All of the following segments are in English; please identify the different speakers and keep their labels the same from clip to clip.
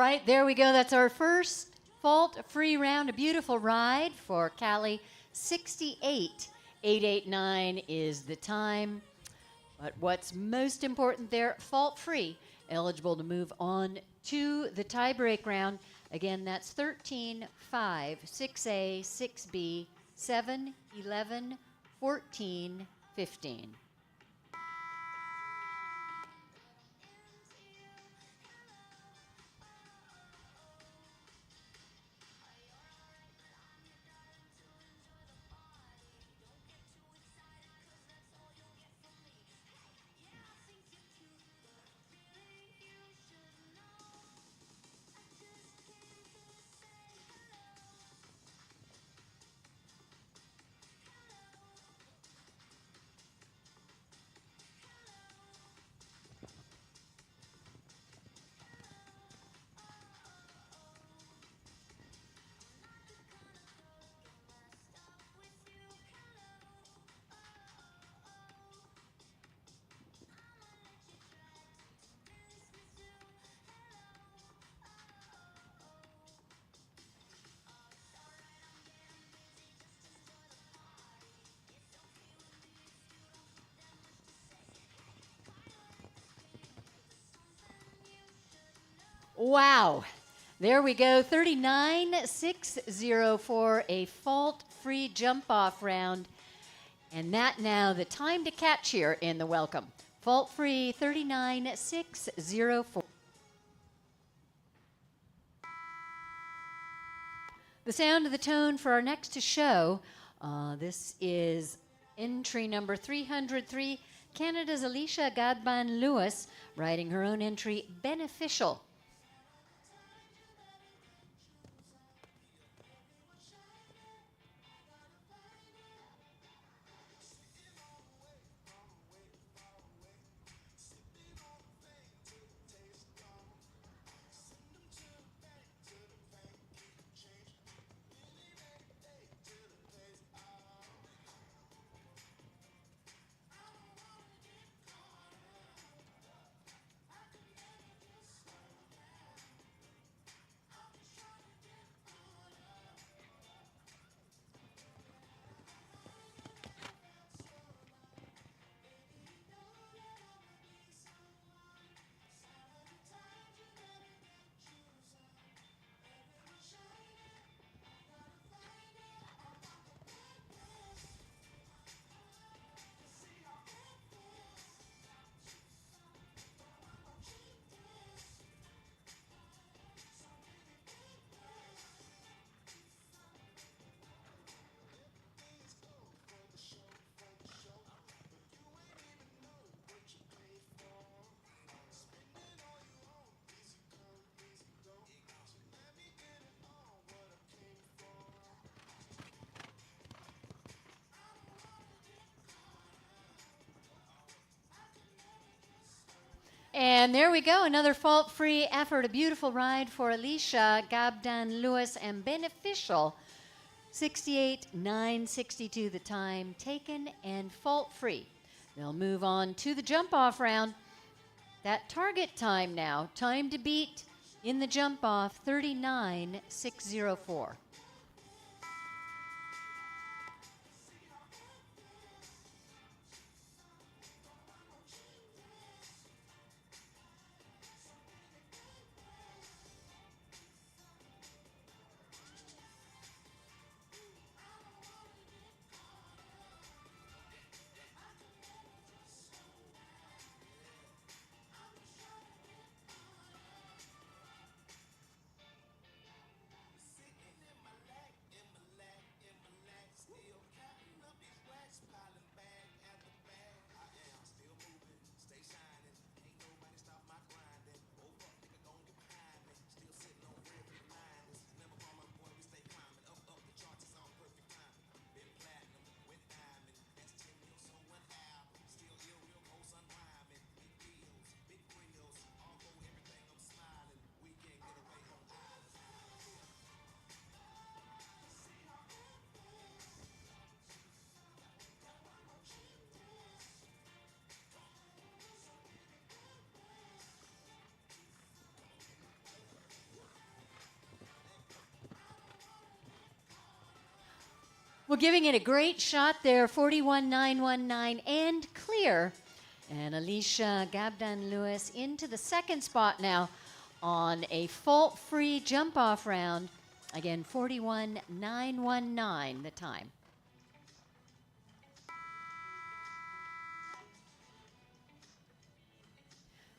Speaker 1: right, there we go. That's our first fault-free round. A beautiful ride for Callie. 68,889 is the time. But what's most important there, fault-free, eligible to move on to the tiebreak round. Again, that's 13, 5, 6A, 6B, 7, 11, 14, 15. Wow. There we go. 39,604, a fault-free jump-off round. And that now the time to catch here in the welcome. Fault-free 39,604. The sound of the tone for our next show. This is entry number 303, Canada's Alicia Gadban-Lewis, riding her own entry, Beneficial. And there we go, another fault-free effort, a beautiful ride for Alicia Gadban-Lewis and Beneficial. 68,962 the time taken and fault-free. They'll move on to the jump-off round. That target time now, time to beat in the jump-off, 39,604. Well, giving it a great shot there, 41.919 and clear. And Alicia Gabdan Lewis into the second spot now on a fault-free jump-off round. Again, 41.919 the time.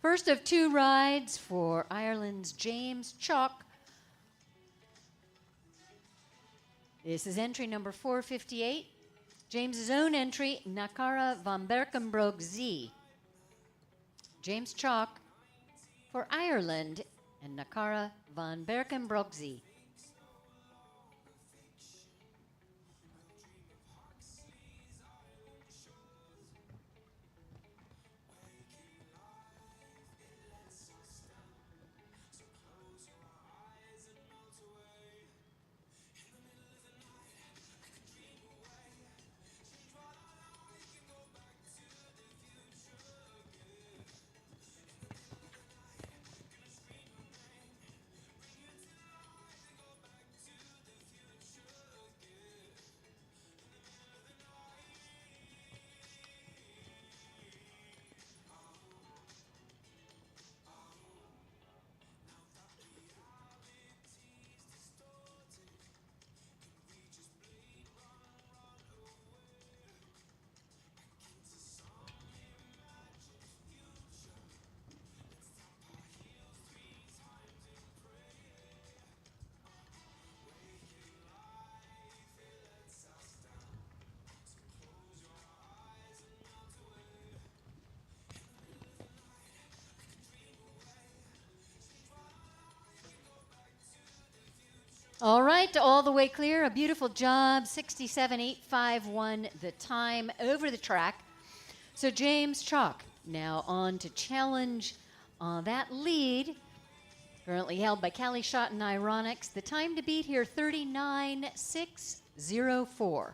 Speaker 1: First of two rides for Ireland's James Chalk. This is entry number 458. James's own entry, Nakara van Berkenbroek Z. James Chalk for Ireland and Nakara van Berkenbroek Z. All right, all the way clear. A beautiful job. 67.851 the time over the track. So James Chalk now on to challenge that lead, currently held by Callie Schott and Ironics. The time to beat here, 39.604.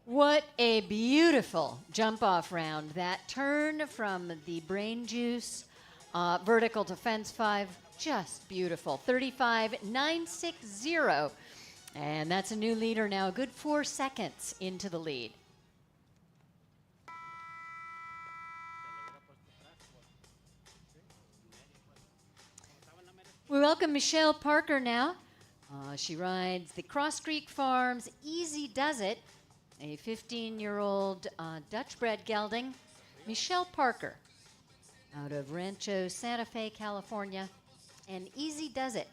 Speaker 1: What a beautiful jump-off round. That turn from the Brain Juice vertical to fence 5, just beautiful. 35.960. And that's a new leader now, a good 4 seconds into the lead. We welcome Michelle Parker now. She rides the Cross Creek Farms Easy Does It, a 15-year-old Dutch-bred gelding. Michelle Parker out of Rancho Santa Fe, California, and Easy Does It.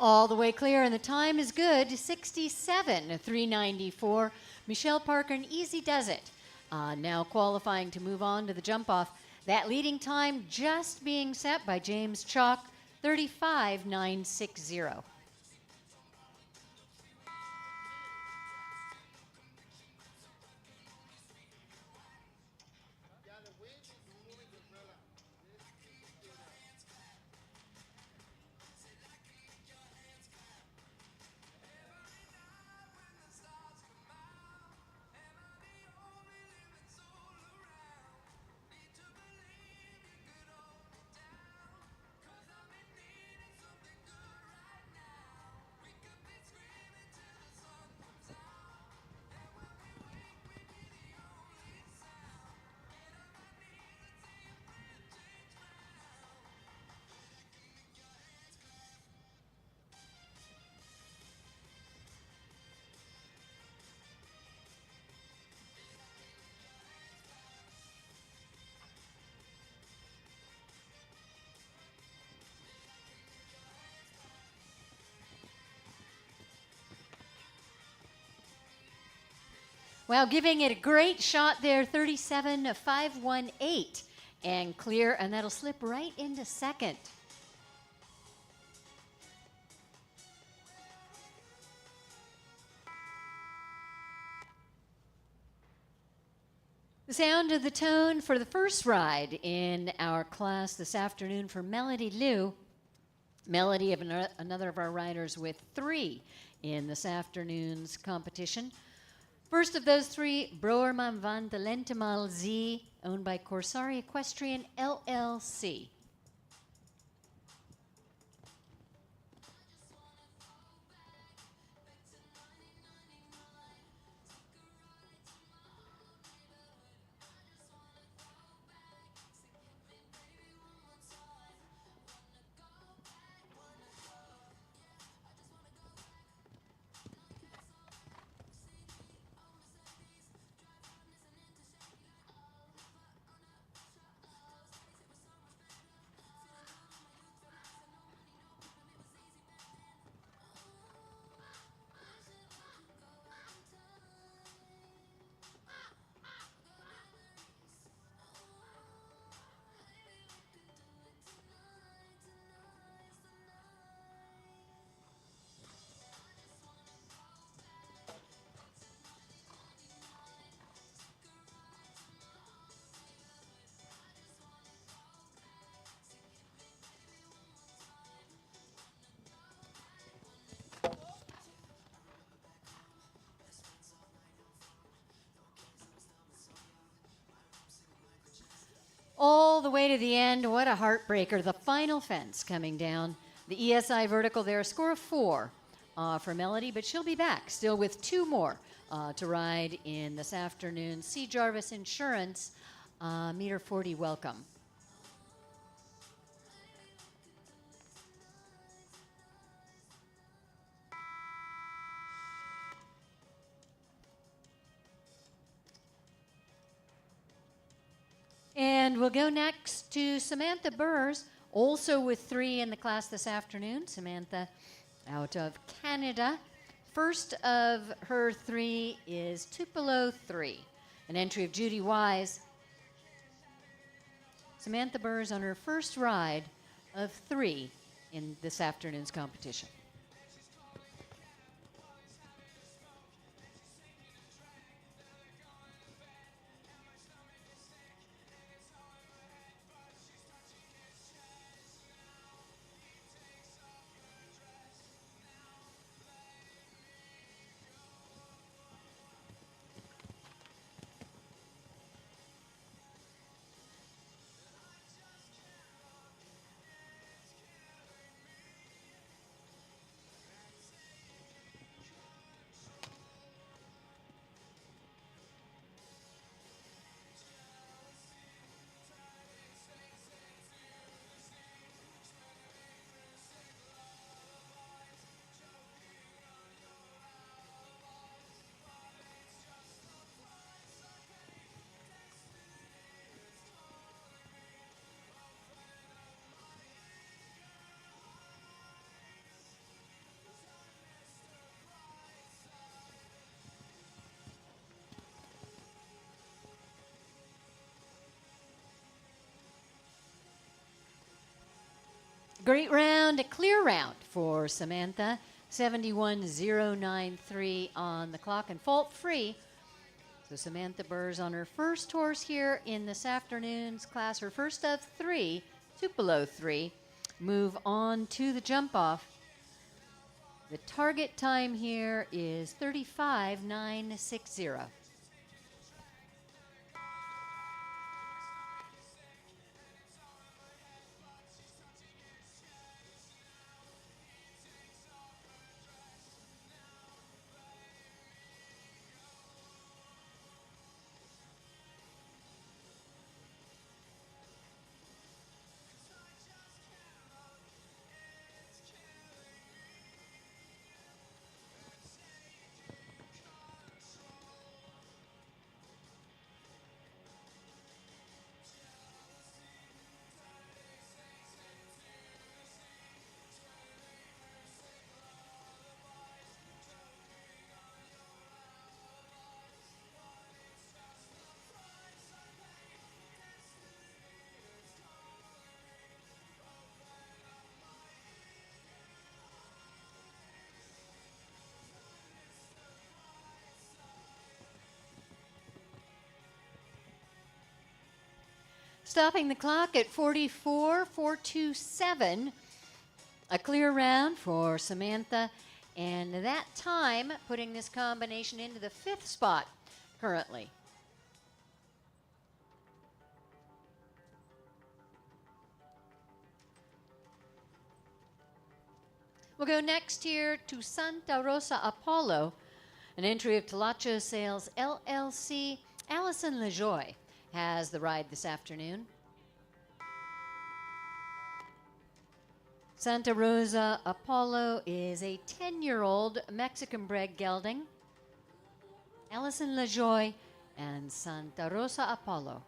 Speaker 1: All the way clear, and the time is good, 67.394. Michelle Parker, and easy does it. Now qualifying to move on to the jump off. That leading time just being set by James Chalk, 35.960. Well, giving it a great shot there, 37.518, and clear, and that'll slip right into second. The sound of the tone for the first ride in our class this afternoon for Melody Liu. Melody, of another of our riders, with 3 in this afternoon's competition. First of those 3, Broerman van de Lentemal Z, owned by Corsari Equestrian LLC. All the way to the end. What a heartbreaker. The final fence coming down. The ESI vertical there, a score of 4 for Melody, but she'll be back still with 2 more to ride in this afternoon. See Jarvis Insurance, meter 40 welcome. And we'll go next to Samantha Burrs, also with 3 in the class this afternoon. Samantha out of Canada. First of her 3 is Tupelo 3, an entry of Judy Wise. Samantha Burrs on her first ride of 3 in this afternoon's competition. Great round, a clear round for Samantha. 71.093 on the clock and fault free. So Samantha Burrs on her first horse here in this afternoon's class, her first of 3, Tupelo 3. Move on to the jump off. The target time here is 35.960. Stopping the clock at 44.427. A clear round for Samantha. And that time putting this combination into the 5th spot currently. We'll go next here to Santa Rosa Apollo, an entry of Talacho Sales LLC. Allison LaJoy has the ride this afternoon. Santa Rosa Apollo is a 10-year-old Mexican-bred gelding. Allison LaJoy and Santa Rosa Apollo.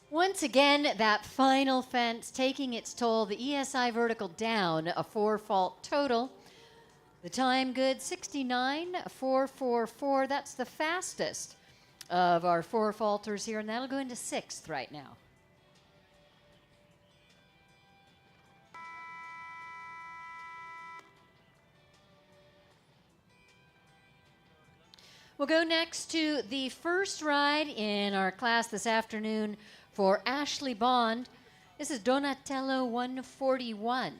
Speaker 1: Once again, that final fence taking its toll, the ESI vertical down, a 4-fault total. The time good, 69.444. That's the fastest of our 4-faulters here, and that'll go into 6th right now. We'll go next to the first ride in our class this afternoon for Ashley Bond. This is Donatello 141.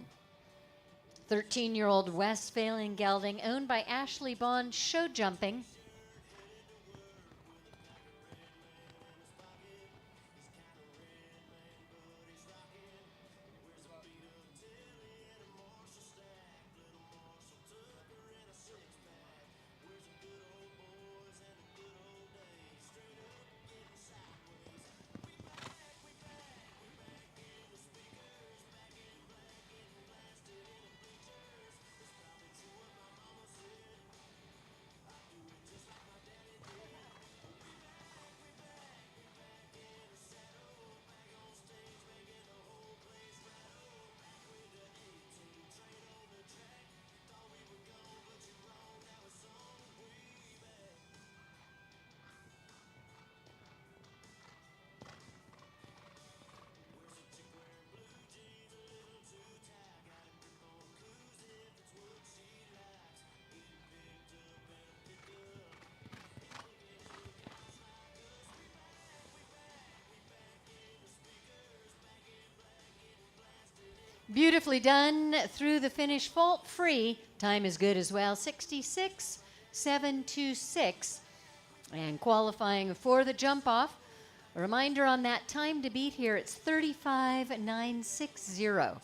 Speaker 1: 13-year-old Westphalian gelding owned by Ashley Bond Show Jumping. Beautifully done through the finish, fault-free. Time is good as well, 66.726. And qualifying for the jump off, a reminder on that time to beat here, it's 35.960.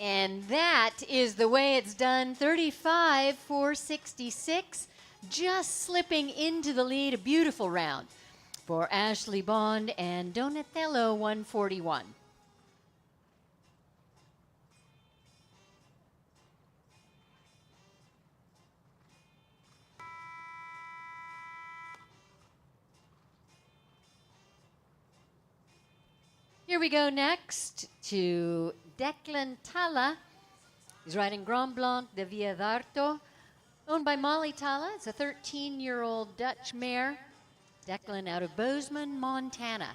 Speaker 1: And that is the way it's done, 35.466, just slipping into the lead, a beautiful round for Ashley Bond and Donatello 141. Here we go next to Declan Talla. He's riding Grand Blanc de Viedarto, owned by Molly Talla. It's a 13-year-old Dutch mare. Declan out of Bozeman, Montana.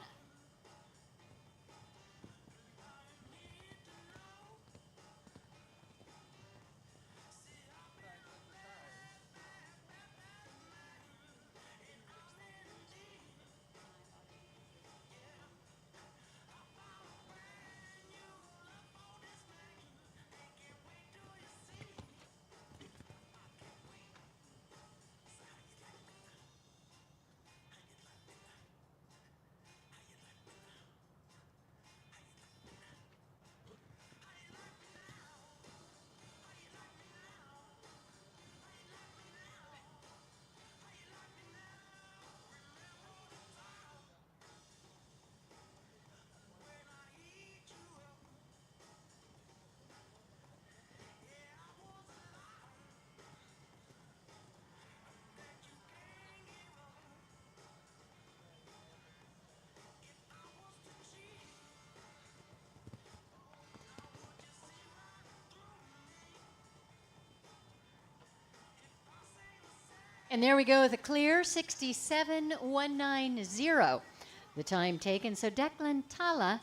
Speaker 1: And there we go with a clear 67.190, the time taken. So Declan Talla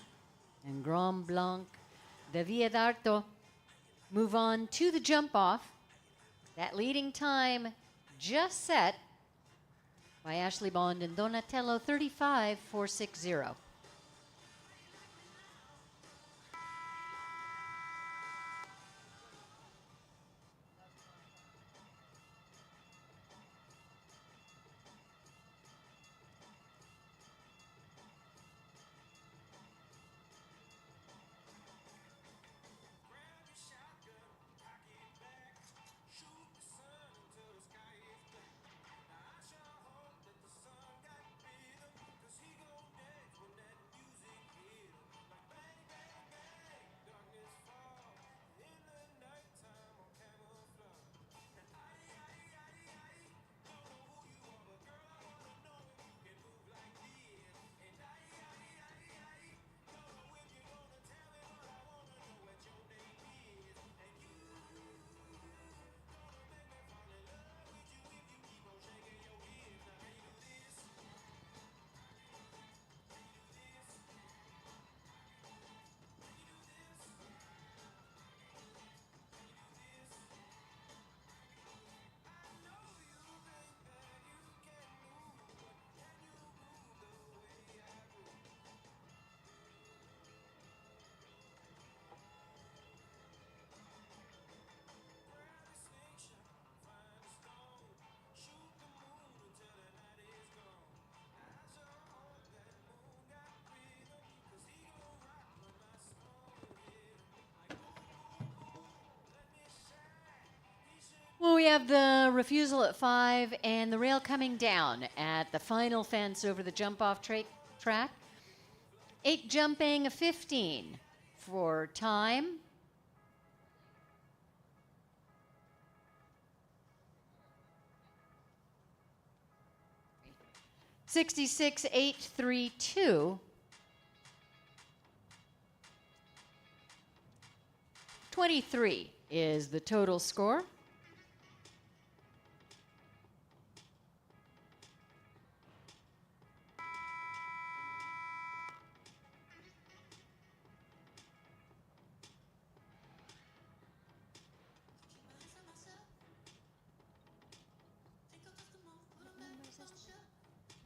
Speaker 1: and Grand Blanc de Viedarto move on to the jump off. That leading time just set by Ashley Bond and Donatello, 35.460. we have the refusal at 5 and the rail coming down at the final fence over the jump-off track. 8 jumping, 15 for time. $66,832. 23 is the total score.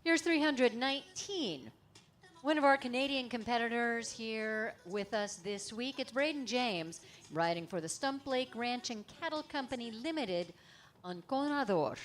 Speaker 1: Here's 319. One of our Canadian competitors here with us this week. It's Braden James, riding for the Stump Lake Ranch and Cattle Company Limited on Conador.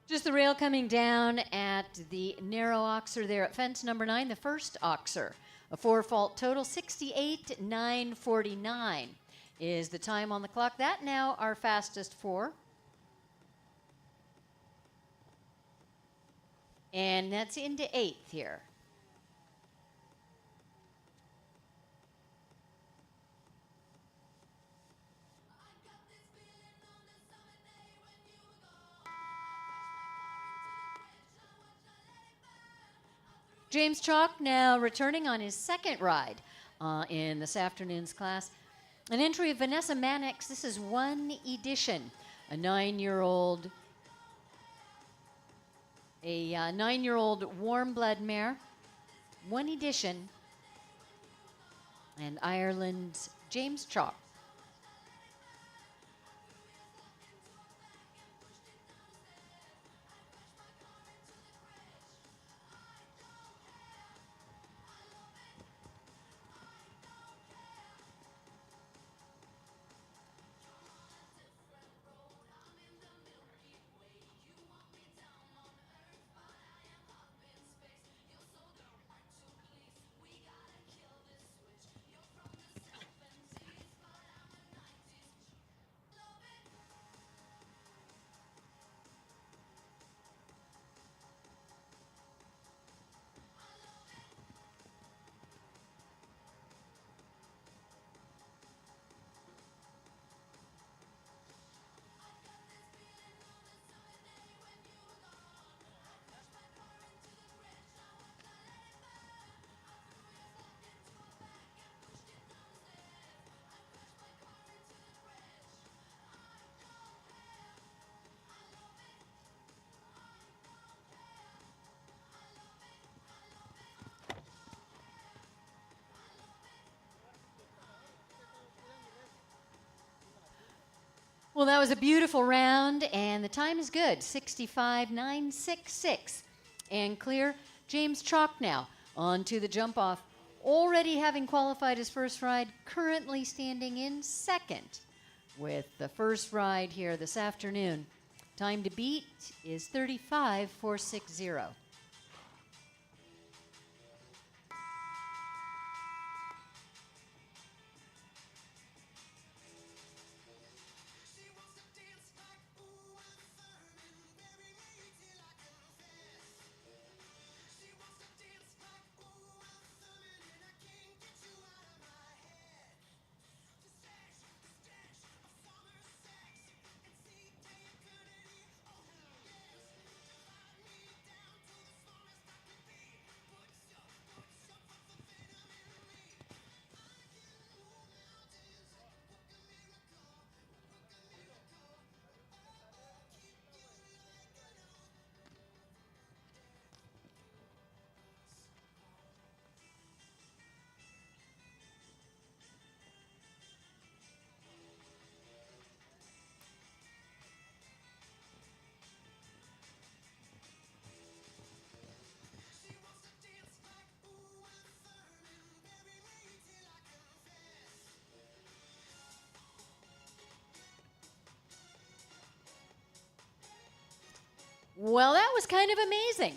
Speaker 1: Just the rail coming down at the narrow oxer there at fence number 9, the first oxer. A 4-fault total, 68,949 is the time on the clock. That now our fastest 4. And that's into 8th here. James Chalk now returning on his second ride in this afternoon's class. An entry of Vanessa Mannix. This is 1 edition. A 9-year-old warm blood mare. 1 edition. And Ireland's James Chalk. Well, that was a beautiful round, and the time is good, 65,966. And clear. James Chalk now on to the jump off, already having qualified his first ride, currently standing in second with the first ride here this afternoon. Time to beat is 35,460. Well, that was kind of amazing,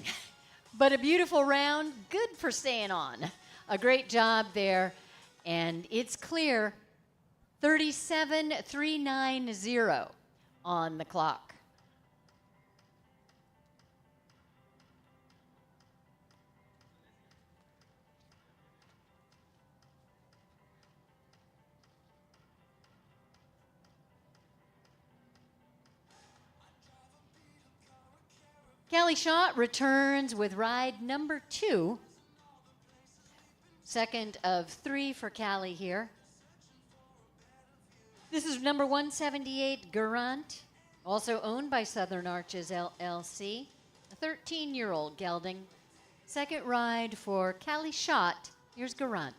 Speaker 1: but a beautiful round, good for staying on. A great job there, and it's clear 37,390 on the clock. Callie Schott returns with ride number 2. Second of 3 for Callie here. This is number 178, Garant, also owned by Southern Arches LLC. A 13-year-old gelding. Second ride for Callie Schott. Here's Garant.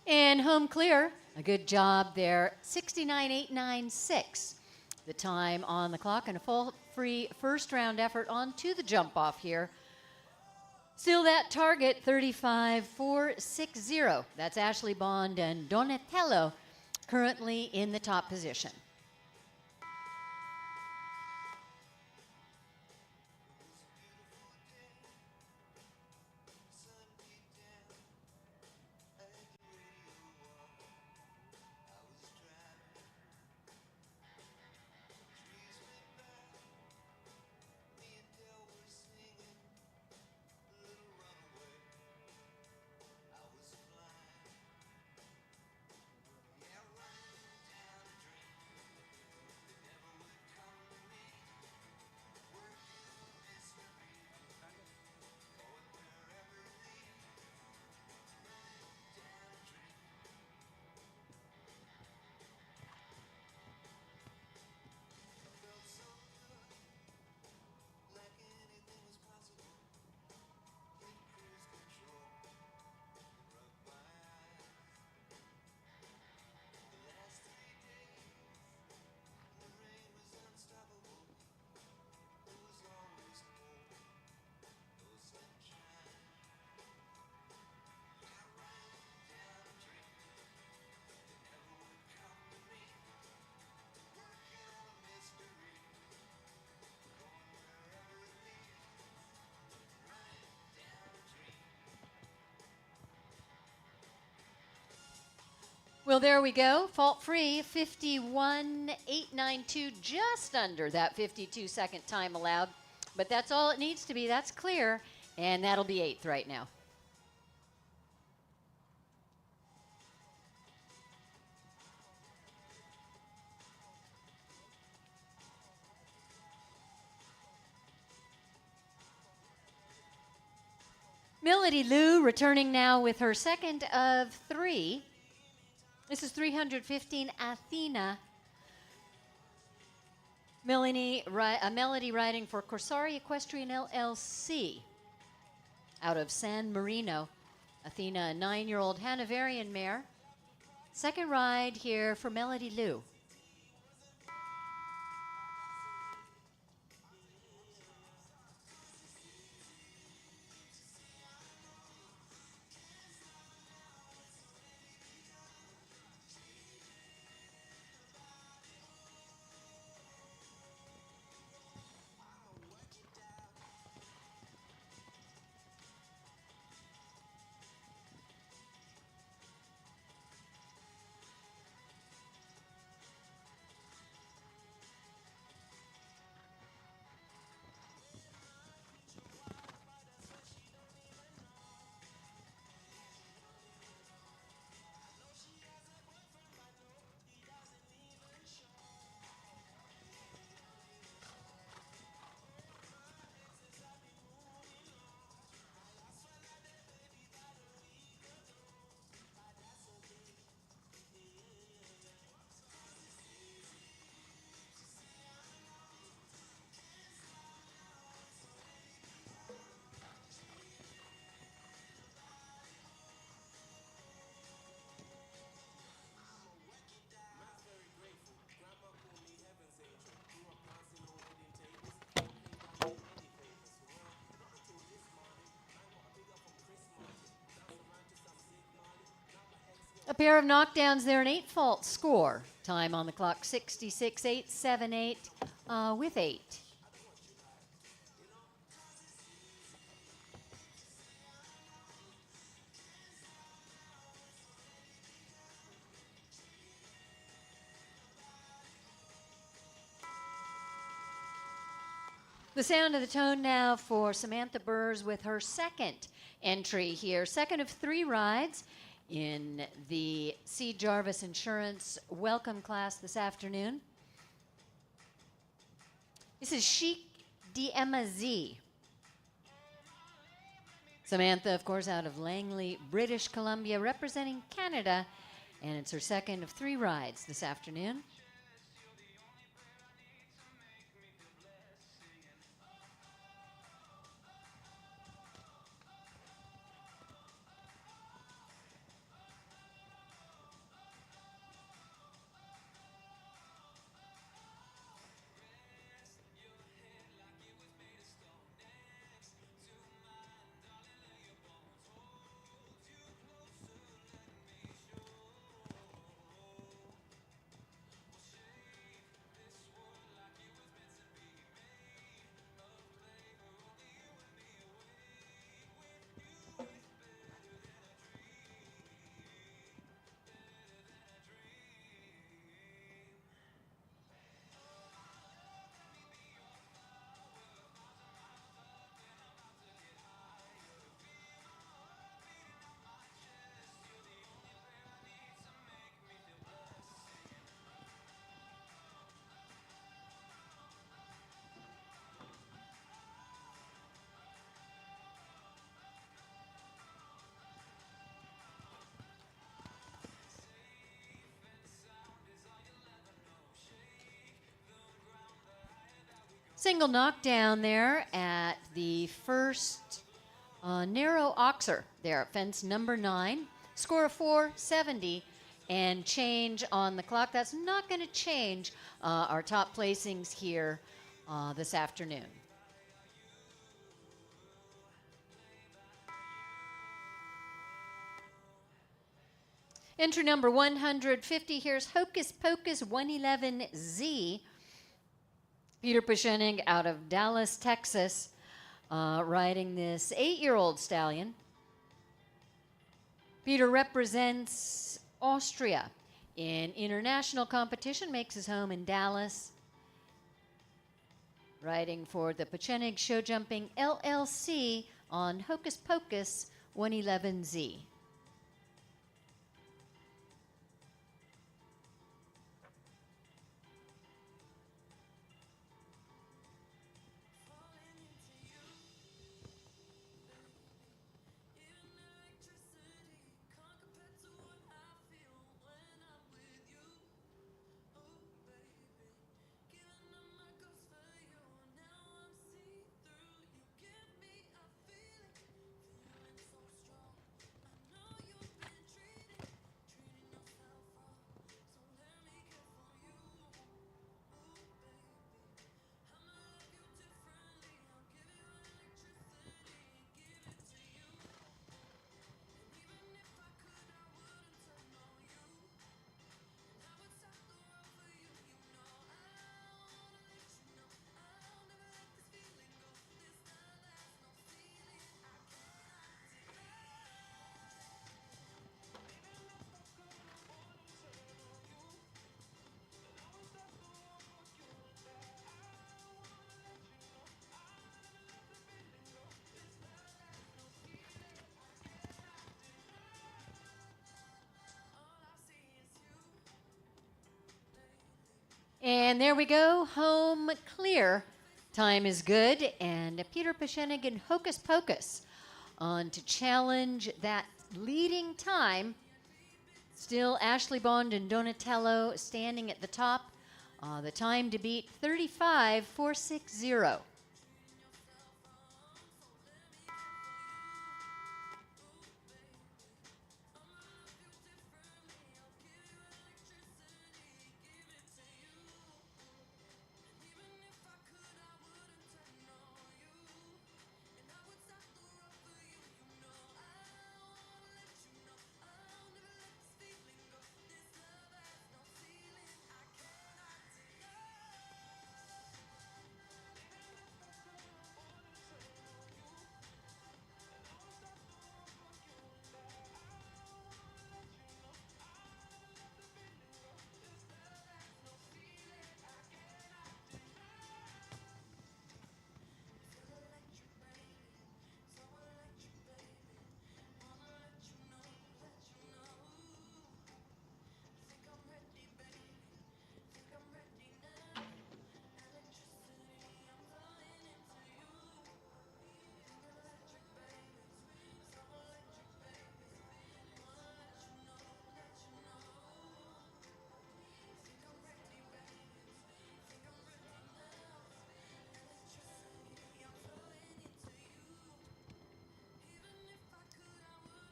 Speaker 1: And home clear, a good job there, 69,896. The time on the clock and a full free first round effort on to the jump off here. Still that target, 35,460. That's Ashley Bond and Donatello currently in the top position. Well, there we go. Fault free, 51,892, just under that 52-second time allowed. But that's all it needs to be. That's clear. And that'll be 8th right now. Melody Lou returning now with her second of 3. This is 315 Athena. Melody riding for Corsari Equestrian LLC out of San Marino. Athena, a 9-year-old Hanoverian mare. Second ride here for Melody Lou. A pair of knockdowns there, an 8-fault score. Time on the clock, 66.878 with 8. The sound of the tone now for Samantha Burrs with her second entry here. Second of 3 rides in the C. Jarvis Insurance welcome class this afternoon. This is Chic d'Amazee. Samantha, of course, out of Langley, British Columbia, representing Canada, and it's her second of 3 rides this afternoon. Single knockdown there at the first narrow oxer there at fence number 9. Score of 470 and change on the clock. That's not going to change our top placings here this afternoon. Entry number 150, here's Hocus Pocus 111Z. Peter Paschening out of Dallas, Texas, riding this 8-year-old stallion. Peter represents Austria in international competition, makes his home in Dallas. Riding for the Paschening Show Jumping LLC on Hocus Pocus 111Z. And there we go, home clear. Time is good, and Peter Pashenig and Hocus Pocus on to challenge that leading time. Still Ashley Bond and Donatello standing at the top. The time to beat 35,460.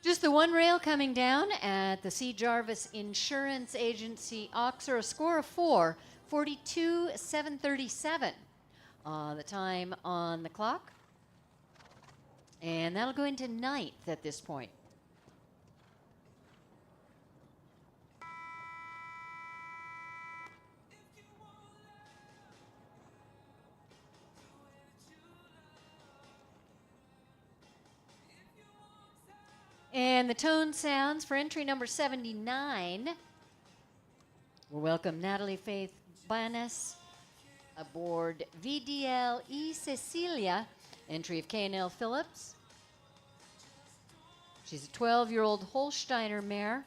Speaker 1: Just the one rail coming down at the C. Jarvis Insurance Agency Oxer, a score of 4:42,737. The time on the clock. And that'll go into ninth at this point. And the tone sounds for entry number 79. We'll welcome Natalie Faith Banas aboard VDL E. Cecilia, entry of K&L Phillips. She's a 12-year-old Holsteiner mare.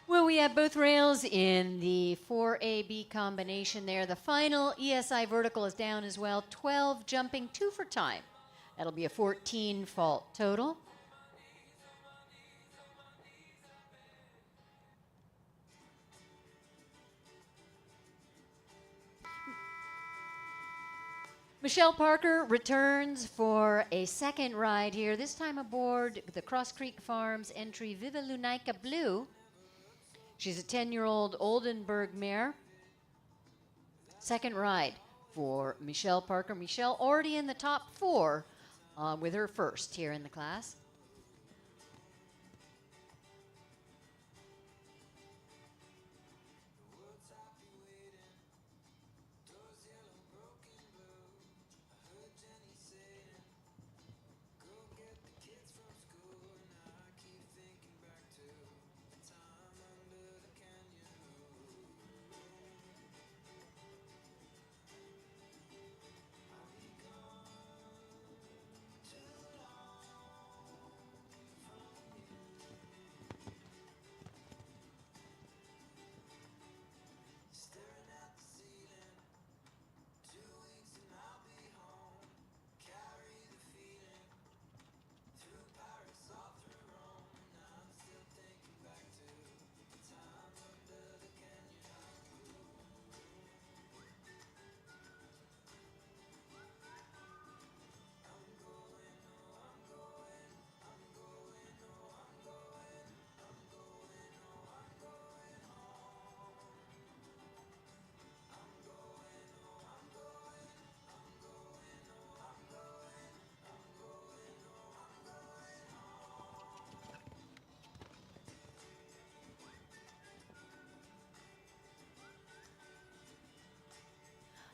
Speaker 1: Well, we have both rails in the 4AB combination there. The final ESI vertical is down as well. 12 jumping, 2 for time. That'll be a 14 fault total. Michelle Parker returns for a second ride here, this time aboard the Cross Creek Farms entry Viva Lunica Blue. She's a 10-year-old Oldenburg mare. Second ride for Michelle Parker. Michelle already in the top 4 with her first here in the class.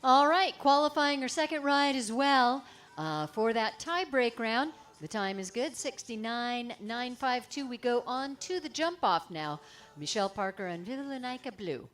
Speaker 1: All right, qualifying her second ride as well for that tie break round. The time is good, 69.952. We go on to the jump off now. Michelle Parker and Villanica Blue.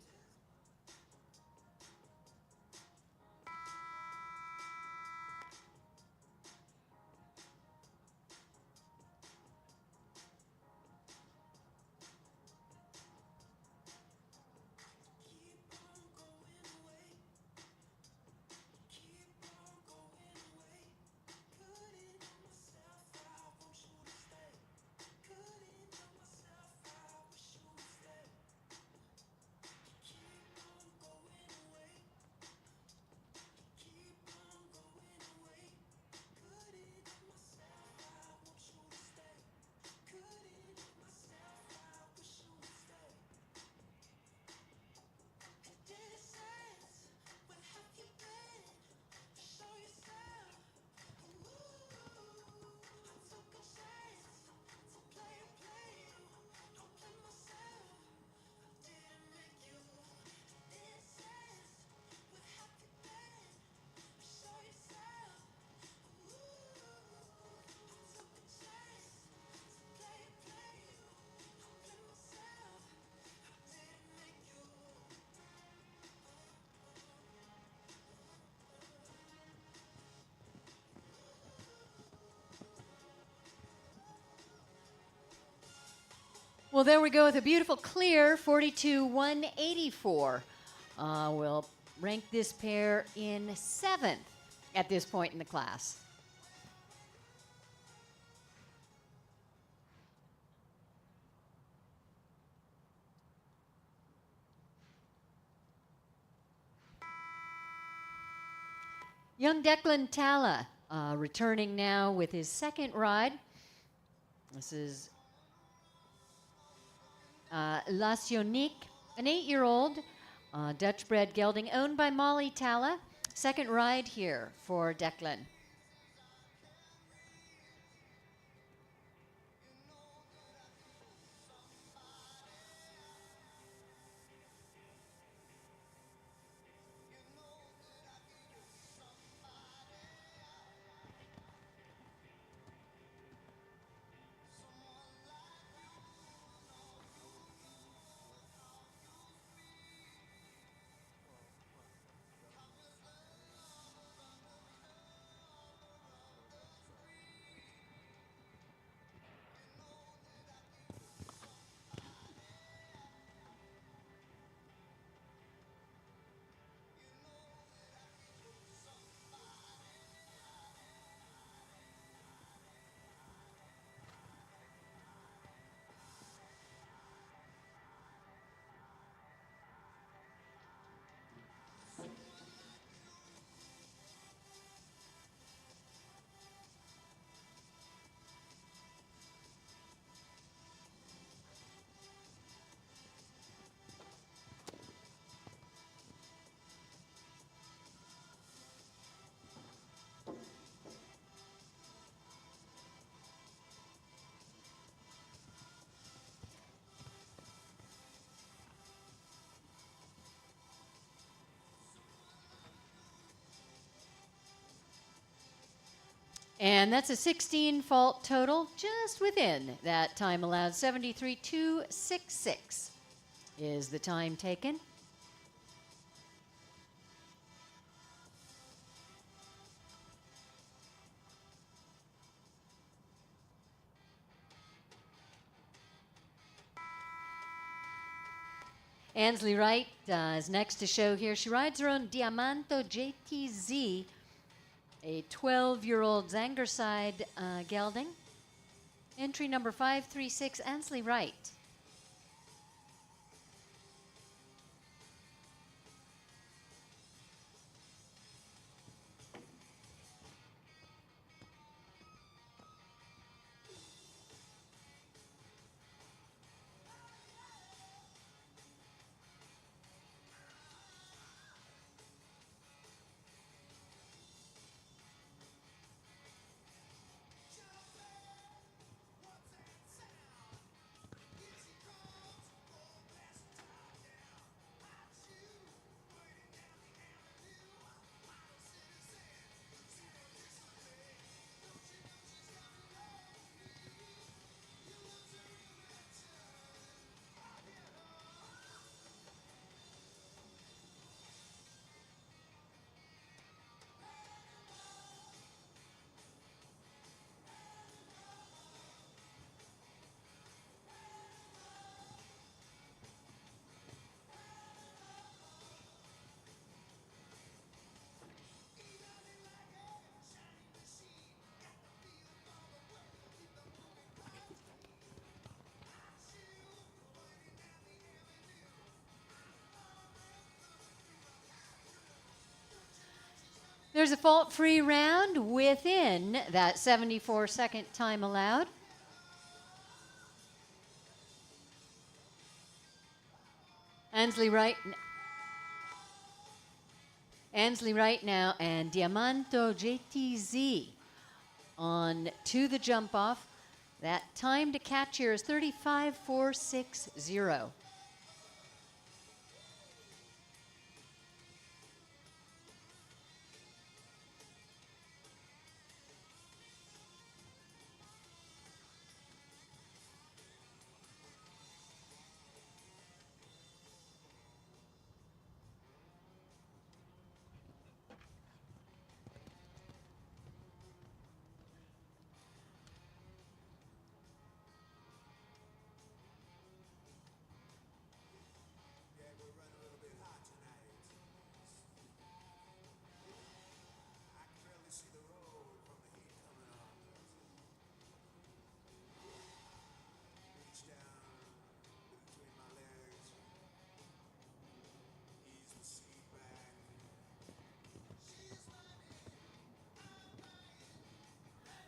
Speaker 1: Well, there we go with a beautiful clear 42.184. We'll rank this pair in 7th at this point in the class. Young Declan Talla returning now with his second ride. This is La Sionique, an 8-year-old Dutch-bred gelding owned by Molly Talla. Second ride here for Declan. And that's a 16 fault total, just within that time allowed. 73.266 is the time taken. Ansley Wright is next to show here. She rides her own Diamanto JTZ, a 12-year-old Zangerside gelding. Entry number 536, Ansley Wright. There's a fault-free round within that 74-second time allowed. Ansley right now and Diamanto JTZ on to the jump off. That time to catch here is 35.460.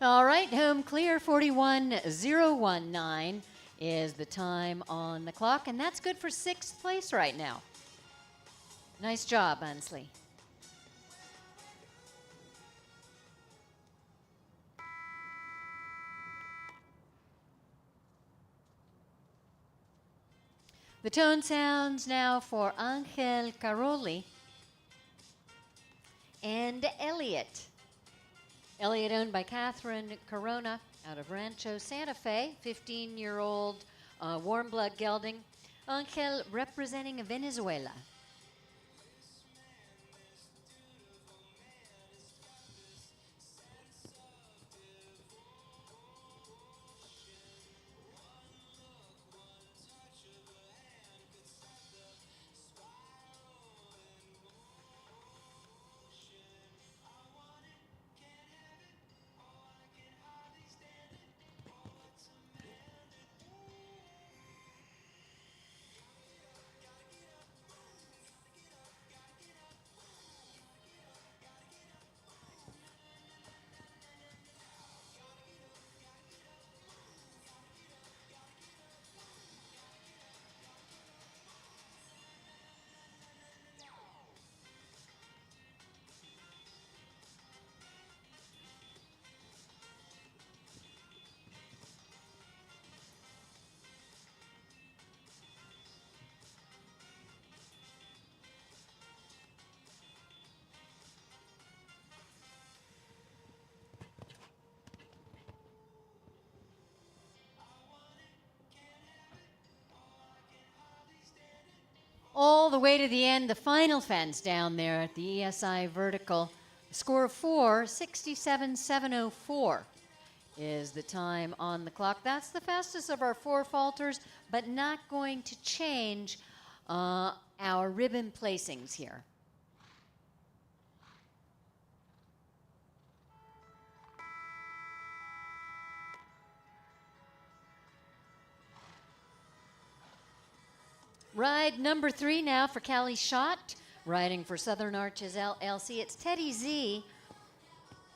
Speaker 1: All right, home clear, 41.019 is the time on the clock, and that's good for 6th place right now. Nice job, Ansley. The tone sounds now for Angel Caroli and Elliot. Elliot owned by Catherine Corona out of Rancho Santa Fe, 15-year-old warm blood gelding. Angel representing Venezuela. All the way to the end, the final fence down there at the ESI vertical. Score of 4:67.704 is the time on the clock. That's the fastest of our 4 falters, but not going to change our ribbon placings here. Ride number 3 now for Callie Schott, riding for Southern Arches LLC. It's Teddy Z.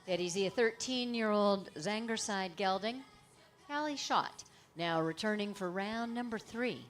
Speaker 1: Teddy Z, a 13-year-old Zangerside gelding. Callie Schott now returning for round number 3.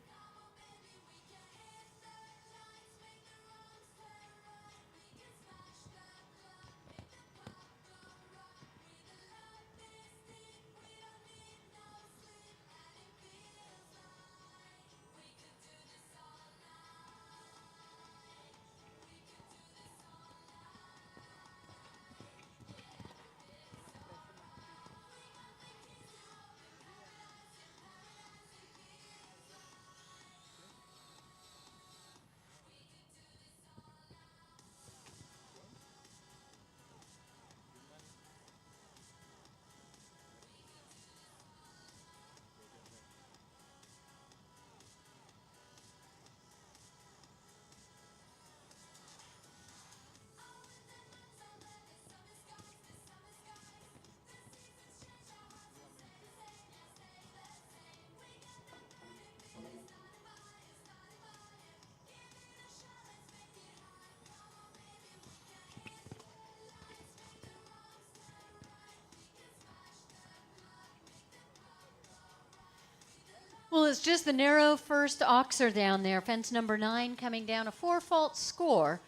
Speaker 1: it's just the narrow first oxer down there. Fence number 9 coming down a 4-fault score.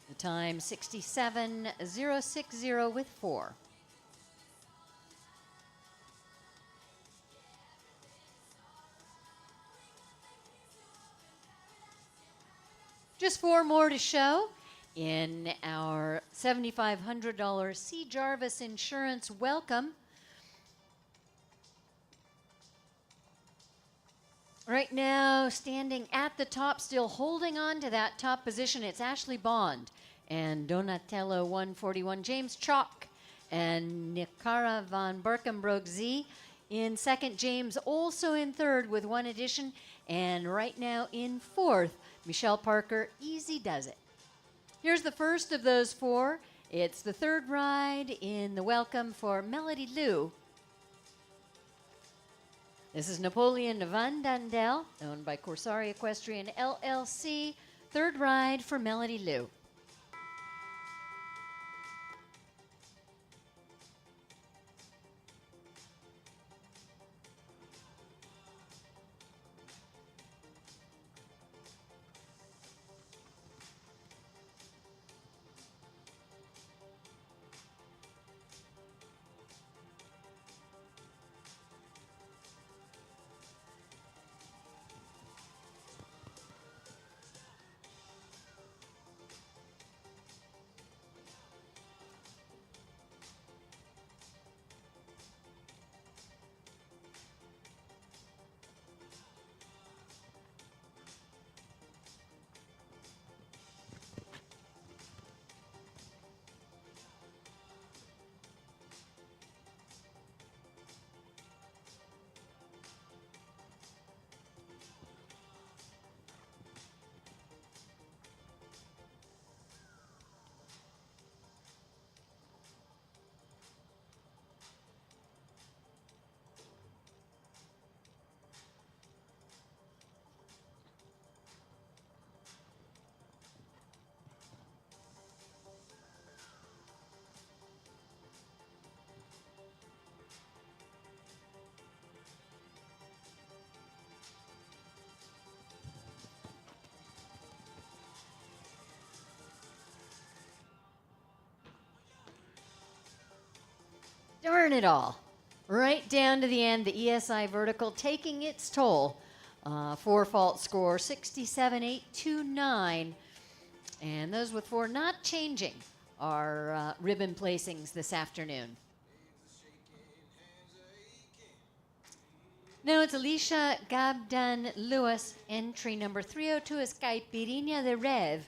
Speaker 1: The time 67.060 with 4. Just 4 more to show in our $7,500 C. Jarvis Insurance Welcome. Right now, standing at the top, still holding on to that top position, it's Ashley Bond and Donatello 141, James Chalk and Nicara von Berkenbroek Z. In second, James also in third with 1 addition. And right now in fourth, Michelle Parker, Easy Does It. Here's the first of those 4. It's the third ride in the welcome for Melody Lou. This is Napoleon Van Dandel, owned by Corsari Equestrian LLC. Third ride for Melody Lou. Darn it all. Right down to the end, the ESI vertical taking its toll. 4-fault score, 67.829. And those with 4 not changing our ribbon placings this afternoon. Now it's Alicia Gabdan Lewis, entry number 302 is Caipirinha de Rev.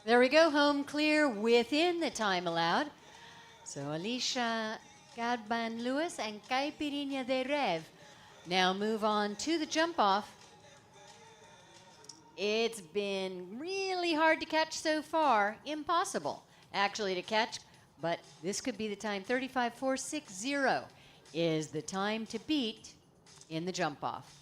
Speaker 1: There we go, home clear within the time allowed. So Alicia Gadban Lewis and Caipirinha de Rev now move on to the jump off. It's been really hard to catch so far. Impossible, actually, to catch. But this could be the time. 35.460 is the time to beat in the jump off.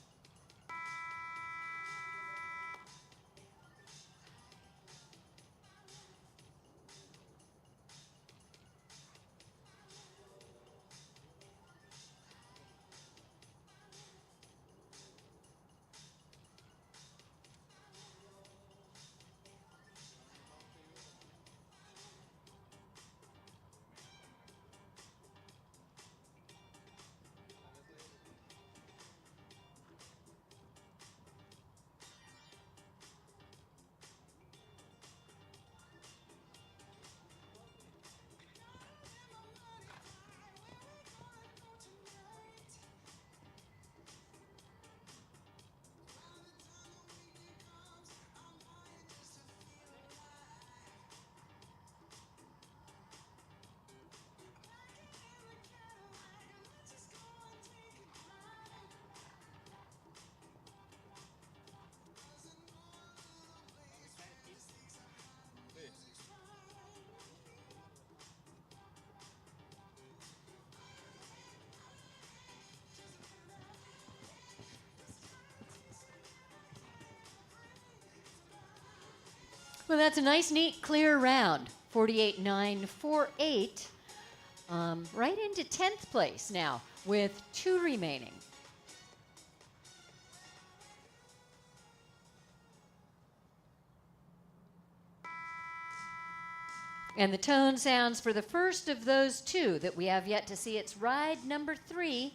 Speaker 1: Well, that's a nice, neat, clear round. 48.948. Right into 10th place now with 2 remaining. And the tone sounds for the first of those 2 that we have yet to see. It's ride number 3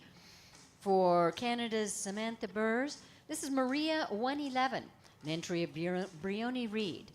Speaker 1: for Canada's Samantha Burrs. This is Maria 111, an entry of Brioni Reed.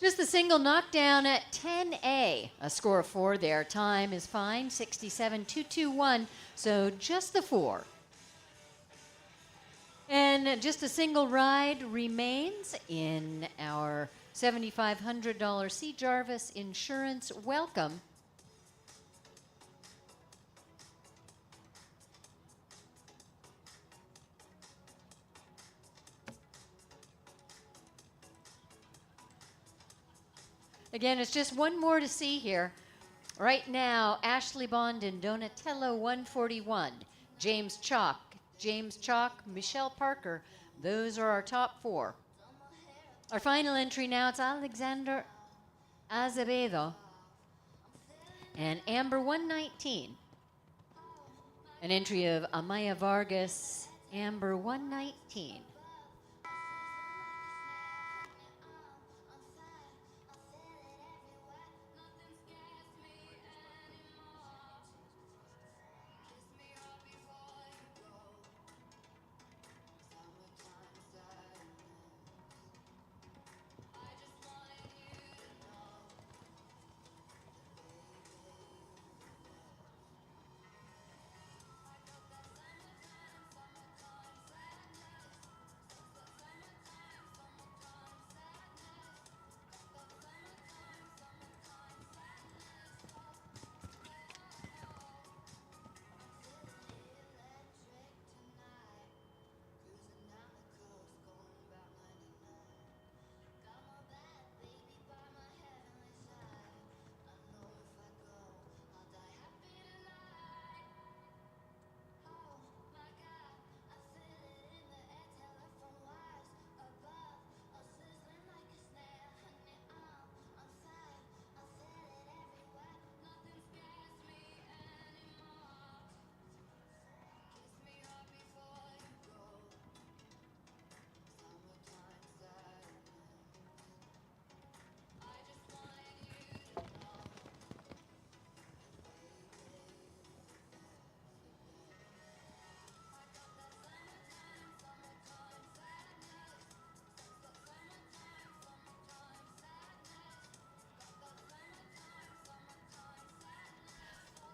Speaker 1: Just a single knockdown at 10A. A score of 4 there. Time is fine, 67.221. So just the 4. And just a single ride remains in our $7,500 C. Jarvis Insurance Welcome. Again, it's just one more to see here. Right now, Ashley Bond and Donatello 141. James Chalk, Michelle Parker. Those are our top 4. Our final entry now, it's Alexander Azevedo and Amber 119. An entry of Amaya Vargas, Amber 119.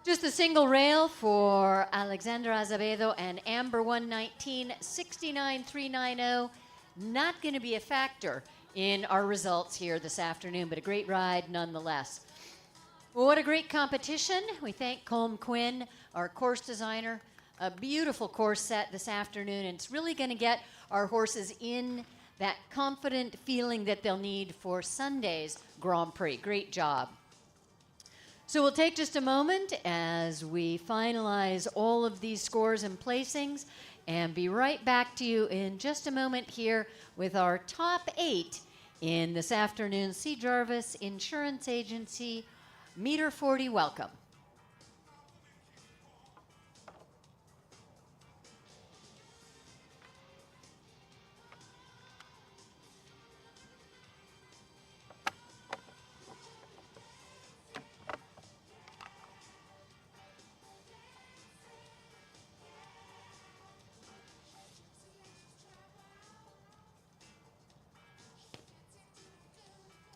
Speaker 1: Just the single rail for Alexandra Azevedo and Amber 119, 69,390. Not going to be a factor in our results here this afternoon, but a great ride nonetheless. Well, what a great competition. We thank Colm Quinn, our course designer. A beautiful course set this afternoon, and it's really going to get our horses in that confident feeling that they'll need for Sunday's Grand Prix. Great job. So we'll take just a moment as we finalize all of these scores and placings and be right back to you in just a moment here with our top 8 in this afternoon's C. Jarvis Insurance Agency Meter 40 Welcome.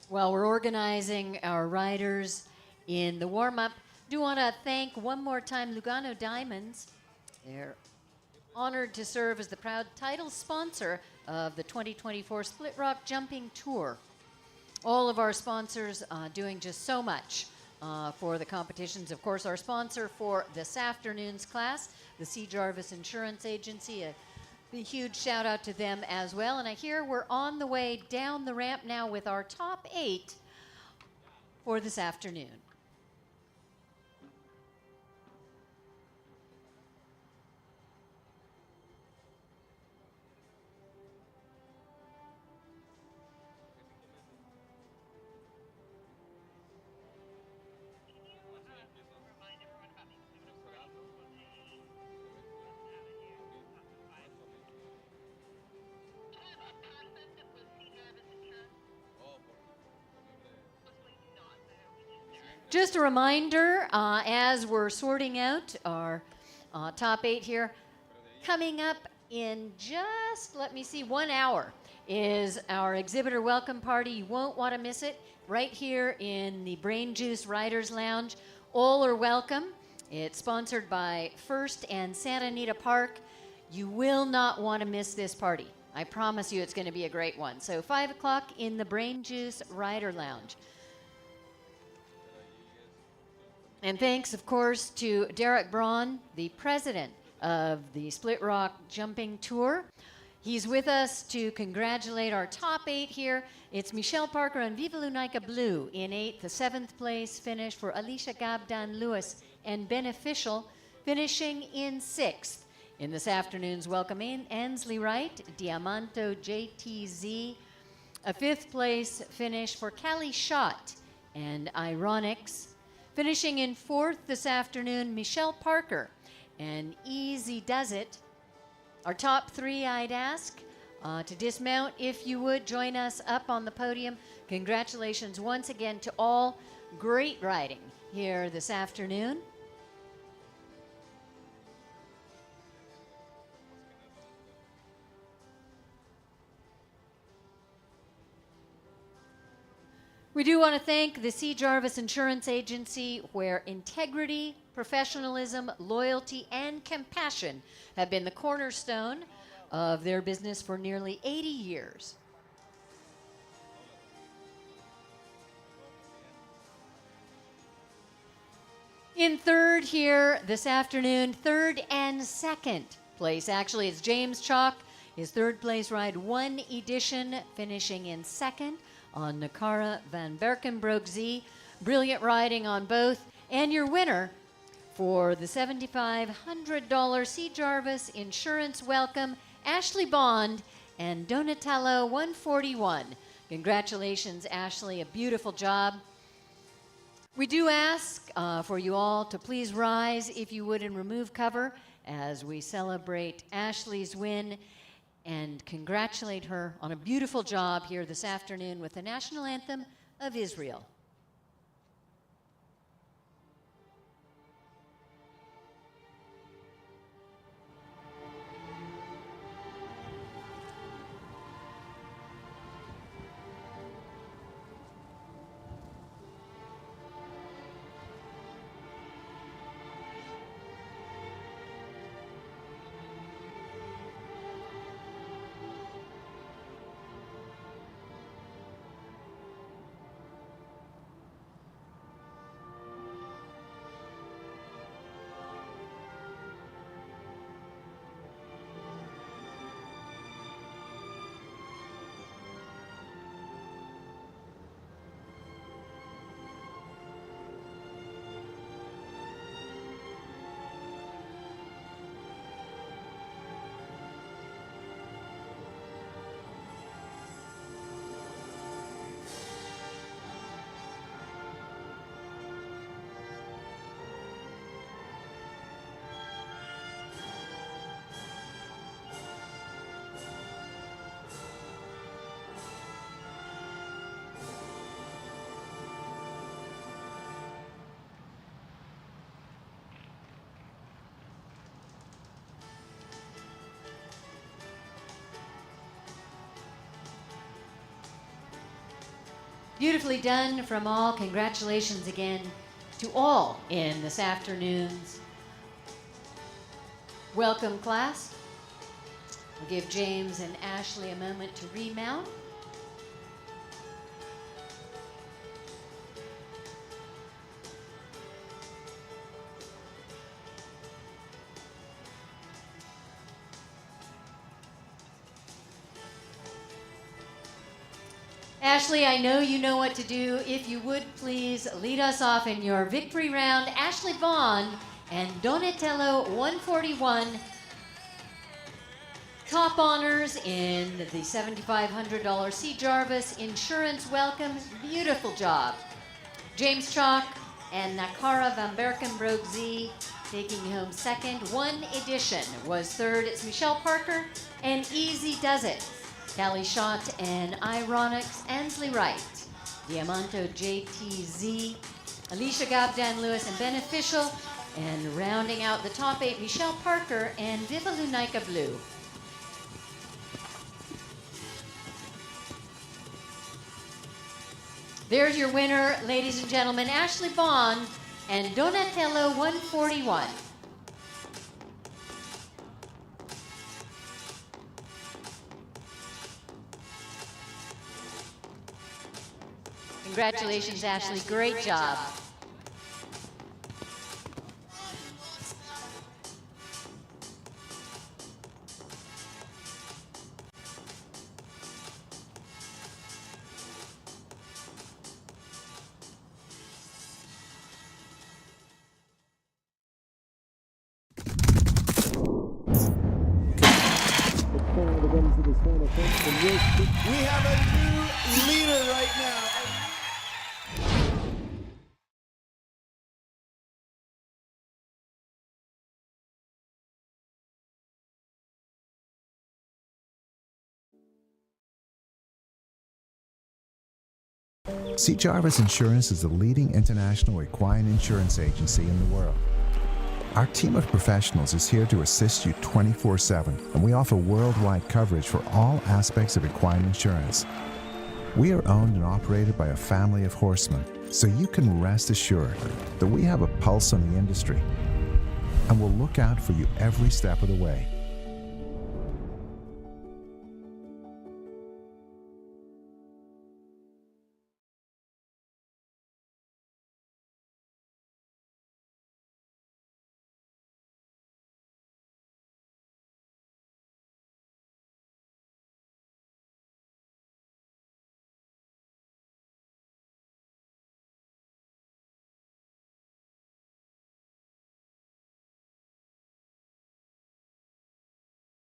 Speaker 1: While we're organizing our riders in the warm-up, do want to thank one more time Lugano Diamonds. They're honored to serve as the proud title sponsor of the 2024 Split Rock Jumping Tour. All of our sponsors doing just so much for the competitions. Of course, our sponsor for this afternoon's class, the C. Jarvis Insurance Agency, a huge shout out to them as well. And I hear we're on the way down the ramp now with our top 8 for this afternoon. Just a reminder, as we're sorting out our top 8 here, coming up in just, let me see, 1 hour is our exhibitor welcome party. You won't want to miss it right here in the Brain Juice Riders Lounge. All are welcome. It's sponsored by First and Santa Anita Park. You will not want to miss this party. I promise you it's going to be a great one. So 5 o'clock in the Brain Juice Rider Lounge. And thanks, of course, to Derek Braun, the president of the Split Rock Jumping Tour. He's with us to congratulate our top 8 here. It's Michelle Parker and Viva Lunica Blue in 8th, the 7th place finish for Alicia Gabdan Lewis and Beneficial, finishing in 6th. In this afternoon's welcome in, Ansley Wright, Diamanto JTZ, a 5th place finish for Callie Schott and Ironics. Finishing in 4th this afternoon, Michelle Parker and Easy Does It. Our top 3, I'd ask to dismount. If you would, join us up on the podium. Congratulations once again to all. Great riding here this afternoon. We do want to thank the C. Jarvis Insurance Agency, where integrity, professionalism, loyalty, and compassion have been the cornerstone of their business for nearly 80 years. In 3rd here this afternoon, 3rd and 2nd place. Actually, it's James Chalk, his 3rd place ride, 1 edition, finishing in 2nd. On Nakara van Berkenbroek Z. Brilliant riding on both. And your winner for the $7,500 C. Jarvis Insurance Welcome, Ashley Bond and Donatello 141. Congratulations, Ashley. A beautiful job. We do ask for you all to please rise, if you would, and remove cover as we celebrate Ashley's win and congratulate her on a beautiful job here this afternoon with the national anthem of Israel. Beautifully done from all. Congratulations again to all in this afternoon's welcome class. We'll give James and Ashley a moment to remount. Ashley, I know you know what to do. If you would please lead us off in your victory round. Ashley Vaughn and Donatello 141. Top honors in the $7,500 C. Jarvis Insurance Welcome. Beautiful job. James Chalk and Nakara Van Berkenbroek Z taking home second. One Edition was third. It's Michelle Parker and Easy Does It. Callie Schott and Ironix Ansley Wright. Diamanto JTZ, Alicia Gabdan Lewis and Beneficial. And rounding out the top 8, Michelle Parker and Viva Lunaika Blue. There's your winner, ladies and gentlemen, Ashley Vaughn and Donatello 141. Congratulations, Ashley. Great job.
Speaker 2: We have a new leader right now.
Speaker 3: C. Jarvis Insurance is the leading international equine insurance agency in the world. Our team of professionals is here to assist you 24/7, and we offer worldwide coverage for all aspects of equine insurance. We are owned and operated by a family of horsemen, so you can rest assured that we have a pulse on the industry, and will look out for you every step of the way.